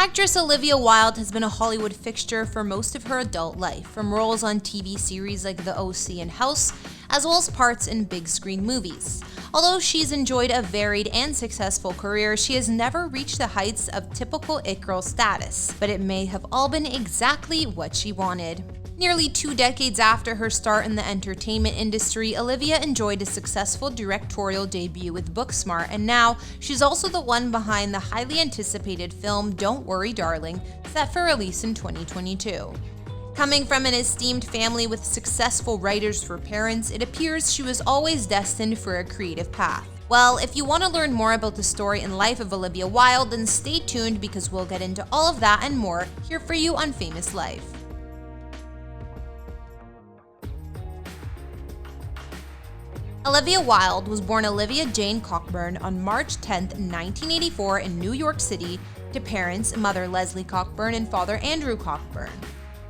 Actress Olivia Wilde has been a Hollywood fixture for most of her adult life, from roles on TV series like The OC and House, as well as parts in big screen movies. Although she's enjoyed a varied and successful career, she has never reached the heights of typical it girl status, but it may have all been exactly what she wanted. Nearly 2 decades after her start in the entertainment industry, Olivia enjoyed a successful directorial debut with Booksmart, and now she's also the one behind the highly anticipated film Don't Worry Darling, set for release in 2022. Coming from an esteemed family with successful writers for parents, it appears she was always destined for a creative path. Well, if you want to learn more about the story and life of Olivia Wilde, then stay tuned because we'll get into all of that and more here for you on Famous Life. Olivia Wilde was born Olivia Jane Cockburn on March 10, 1984 in New York City to parents mother Leslie Cockburn and father Andrew Cockburn.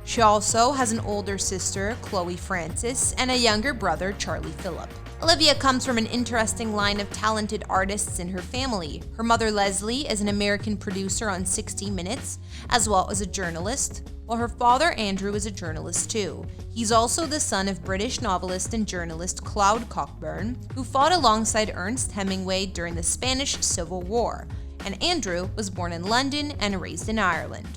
She also has an older sister, Chloe Frances, and a younger brother, Charlie Phillip. Olivia comes from an interesting line of talented artists in her family. Her mother, Leslie, is an American producer on 60 Minutes, as well as a journalist, while her father, Andrew, is a journalist too. He's also the son of British novelist and journalist Claude Cockburn, who fought alongside Ernest Hemingway during the Spanish Civil War, and Andrew was born in London and raised in Ireland.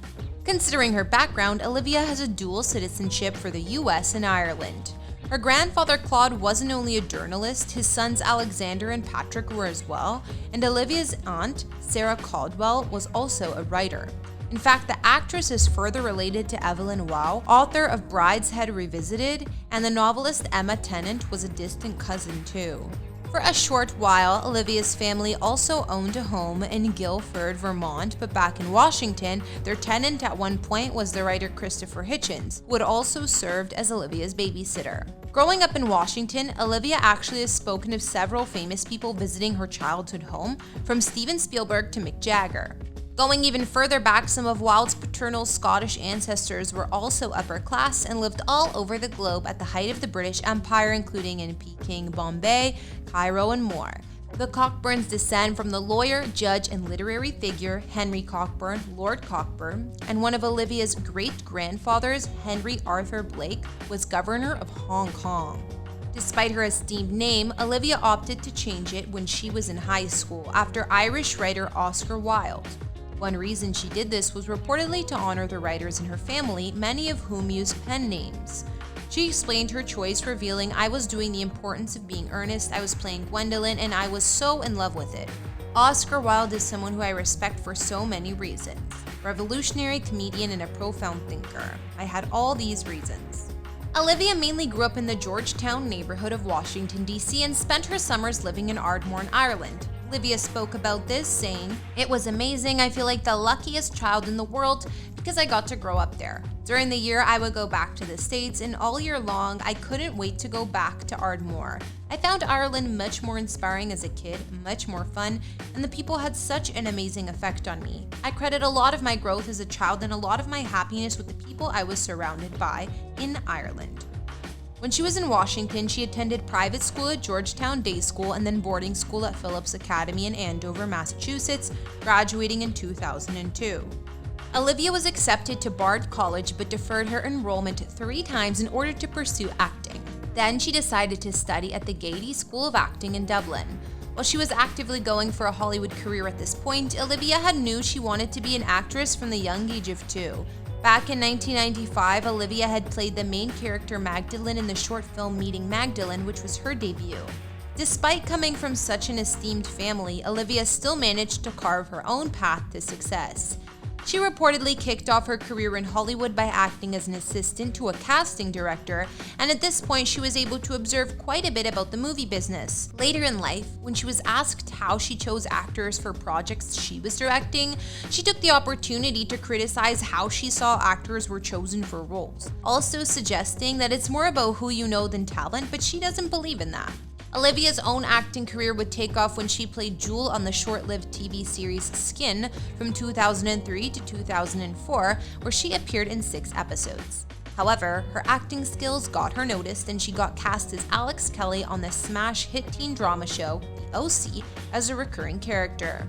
Considering her background, Olivia has a dual citizenship for the US and Ireland. Her grandfather Claude wasn't only a journalist, his sons Alexander and Patrick were as well, and Olivia's aunt, Sarah Caldwell, was also a writer. In fact, the actress is further related to Evelyn Waugh, author of Brideshead Revisited, and the novelist Emma Tennant was a distant cousin too. For a short while, Olivia's family also owned a home in Guilford, Vermont, but back in Washington, their tenant at one point was the writer Christopher Hitchens, who had also served as Olivia's babysitter. Growing up in Washington, Olivia actually has spoken of several famous people visiting her childhood home, from Steven Spielberg to Mick Jagger. Going even further back, some of Wilde's paternal Scottish ancestors were also upper class and lived all over the globe at the height of the British Empire, including in Peking, Bombay, Cairo, and more. The Cockburns descend from the lawyer, judge, and literary figure Henry Cockburn, Lord Cockburn, and one of Olivia's great-grandfathers, Henry Arthur Blake, was governor of Hong Kong. Despite her esteemed name, Olivia opted to change it when she was in high school after Irish writer Oscar Wilde. One reason she did this was reportedly to honor the writers in her family, many of whom used pen names. She explained her choice, revealing, "I was doing the importance of being earnest, I was playing Gwendolyn, and I was so in love with it." Oscar Wilde is someone who I respect for so many reasons. Revolutionary comedian and a profound thinker. I had all these reasons. Olivia mainly grew up in the Georgetown neighborhood of Washington, D.C. and spent her summers living in Ardmore, Ireland. Olivia spoke about this, saying, "It was amazing. I feel like the luckiest child in the world because I got to grow up there. During the year, I would go back to the States, and all year long, I couldn't wait to go back to Ardmore. I found Ireland much more inspiring as a kid, much more fun, and the people had such an amazing effect on me. I credit a lot of my growth as a child and a lot of my happiness with the people I was surrounded by in Ireland." When she was in Washington, she attended private school at Georgetown Day School and then boarding school at Phillips Academy in Andover, Massachusetts, graduating in 2002. Olivia was accepted to Bard College but deferred her enrollment 3 times in order to pursue acting. Then she decided to study at the Gaiety School of Acting in Dublin. While she was actively going for a Hollywood career at this point, Olivia had knew she wanted to be an actress from the young age of 2. Back in 1995, Olivia had played the main character Magdalene in the short film Meeting Magdalene, which was her debut. Despite coming from such an esteemed family, Olivia still managed to carve her own path to success. She reportedly kicked off her career in Hollywood by acting as an assistant to a casting director, and at this point she was able to observe quite a bit about the movie business. Later in life, when she was asked how she chose actors for projects she was directing, she took the opportunity to criticize how she saw actors were chosen for roles, also suggesting that it's more about who you know than talent, but she doesn't believe in that. Olivia's own acting career would take off when she played Jewel on the short-lived TV series Skin from 2003 to 2004, where she appeared in 6 episodes. However, her acting skills got her noticed and she got cast as Alex Kelly on the smash hit teen drama show, The OC, as a recurring character.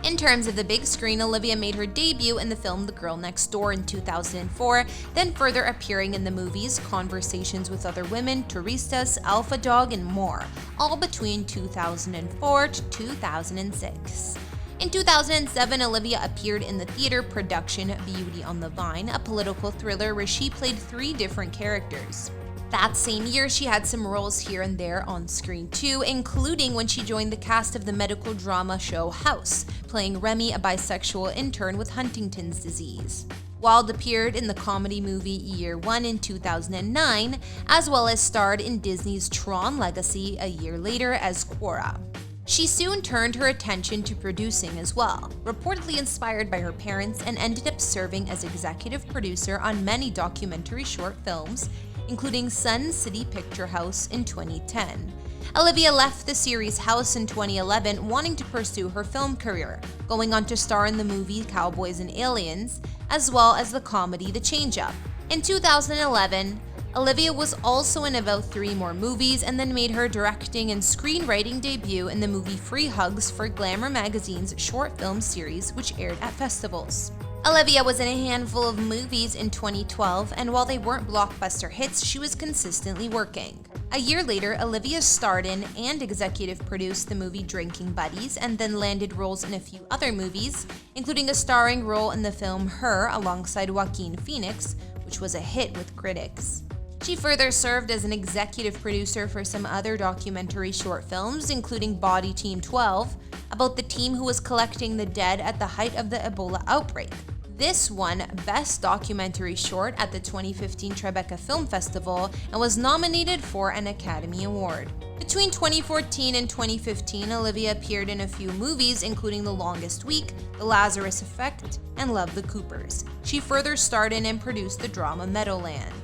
In terms of the big screen, Olivia made her debut in the film The Girl Next Door in 2004, then further appearing in the movies Conversations with Other Women, Turistas, Alpha Dog, and more, all between 2004 to 2006. In 2007, Olivia appeared in the theater production Beauty on the Vine, a political thriller where she played 3 different characters. That same year, she had some roles here and there on screen too, including when she joined the cast of the medical drama show House, playing Remy, a bisexual intern with Huntington's disease. Wilde appeared in the comedy movie Year One in 2009, as well as starred in Disney's Tron Legacy a year later as Quora. She soon turned her attention to producing as well, reportedly inspired by her parents, and ended up serving as executive producer on many documentary short films, including Sun City Picture House in 2010. Olivia left the series House in 2011 wanting to pursue her film career, going on to star in the movie Cowboys and Aliens, as well as the comedy The Change-Up. In 2011, Olivia was also in about 3 more movies and then made her directing and screenwriting debut in the movie Free Hugs for Glamour Magazine's short film series, which aired at festivals. Olivia was in a handful of movies in 2012, and while they weren't blockbuster hits, she was consistently working. A year later, Olivia starred in and executive produced the movie Drinking Buddies, and then landed roles in a few other movies, including a starring role in the film Her alongside Joaquin Phoenix, which was a hit with critics. She further served as an executive producer for some other documentary short films, including Body Team 12, about the team who was collecting the dead at the height of the Ebola outbreak. This won Best Documentary Short at the 2015 Tribeca Film Festival and was nominated for an Academy Award. Between 2014 and 2015, Olivia appeared in a few movies, including The Longest Week, The Lazarus Effect, and Love the Coopers. She further starred in and produced the drama Meadowland.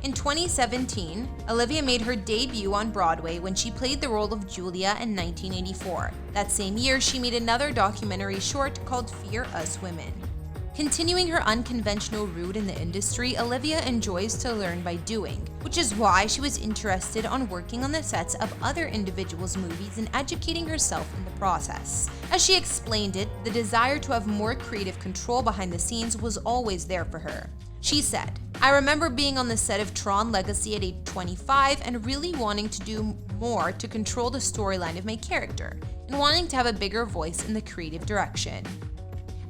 In 2017, Olivia made her debut on Broadway when she played the role of Julia in 1984. That same year, she made another documentary short called Fear Us Women. Continuing her unconventional route in the industry, Olivia enjoys to learn by doing, which is why she was interested on working on the sets of other individuals' movies and educating herself in the process. As she explained it, the desire to have more creative control behind the scenes was always there for her. She said, "I remember being on the set of Tron Legacy at age 25 and really wanting to do more to control the storyline of my character, and wanting to have a bigger voice in the creative direction."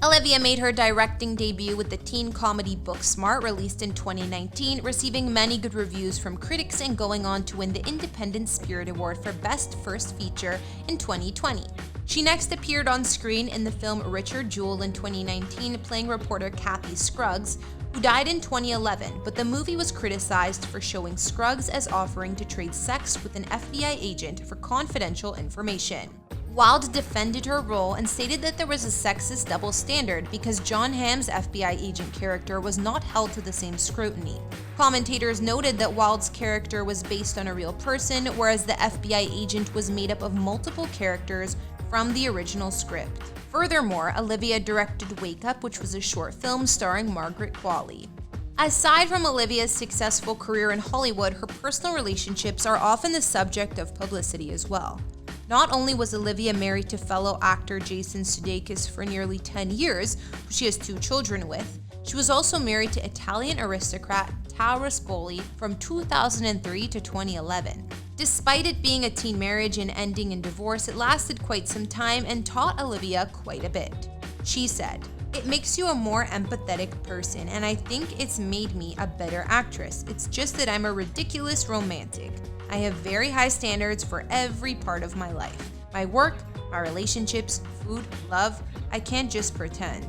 Olivia made her directing debut with the teen comedy Booksmart, released in 2019, receiving many good reviews from critics and going on to win the Independent Spirit Award for Best First Feature in 2020. She next appeared on screen in the film Richard Jewell in 2019, playing reporter Kathy Scruggs, who died in 2011, but the movie was criticized for showing Scruggs as offering to trade sex with an FBI agent for confidential information. Wilde defended her role and stated that there was a sexist double standard because John Hamm's FBI agent character was not held to the same scrutiny. Commentators noted that Wilde's character was based on a real person, whereas the FBI agent was made up of multiple characters from the original script. Furthermore, Olivia directed Wake Up, which was a short film starring Margaret Qualley. Aside from Olivia's successful career in Hollywood, her personal relationships are often the subject of publicity as well. Not only was Olivia married to fellow actor Jason Sudeikis for nearly 10 years, who she has 2 children with, she was also married to Italian aristocrat Tao Ruspoli from 2003 to 2011. Despite it being a teen marriage and ending in divorce, it lasted quite some time and taught Olivia quite a bit. She said, "It makes you a more empathetic person, and I think it's made me a better actress. It's just that I'm a ridiculous romantic. I have very high standards for every part of my life. My work, my relationships, food, love. I can't just pretend."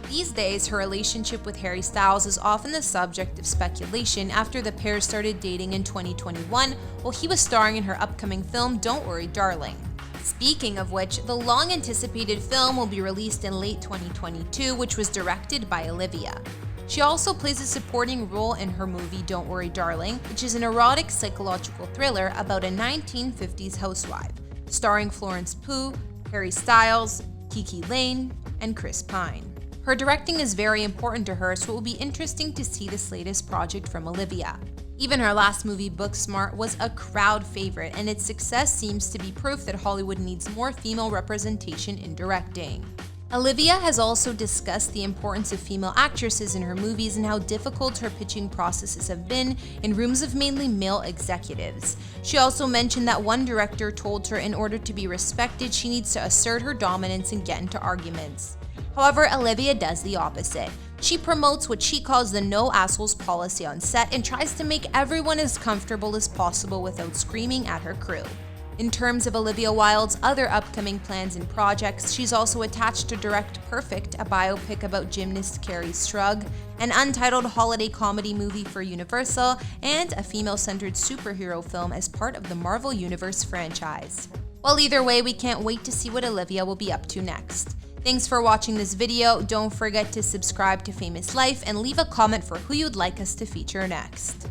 These days, her relationship with Harry Styles is often the subject of speculation after the pair started dating in 2021 while he was starring in her upcoming film Don't Worry Darling. Speaking of which, the long-anticipated film will be released in late 2022, which was directed by Olivia. She also plays a supporting role in her movie Don't Worry Darling, which is an erotic psychological thriller about a 1950s housewife, starring Florence Pugh, Harry Styles, Kiki Layne, and Chris Pine. Her directing is very important to her, so it will be interesting to see this latest project from Olivia. Even her last movie, Booksmart, was a crowd favorite, and its success seems to be proof that Hollywood needs more female representation in directing. Olivia has also discussed the importance of female actresses in her movies and how difficult her pitching processes have been in rooms of mainly male executives. She also mentioned that one director told her in order to be respected, she needs to assert her dominance and get into arguments. However, Olivia does the opposite. She promotes what she calls the no assholes policy on set and tries to make everyone as comfortable as possible without screaming at her crew. In terms of Olivia Wilde's other upcoming plans and projects, she's also attached to direct Perfect, a biopic about gymnast Carrie Strug, an untitled holiday comedy movie for Universal, and a female-centered superhero film as part of the Marvel Universe franchise. Well, either way, we can't wait to see what Olivia will be up to next. Thanks for watching this video. Don't forget to subscribe to Famous Life and leave a comment for who you'd like us to feature next.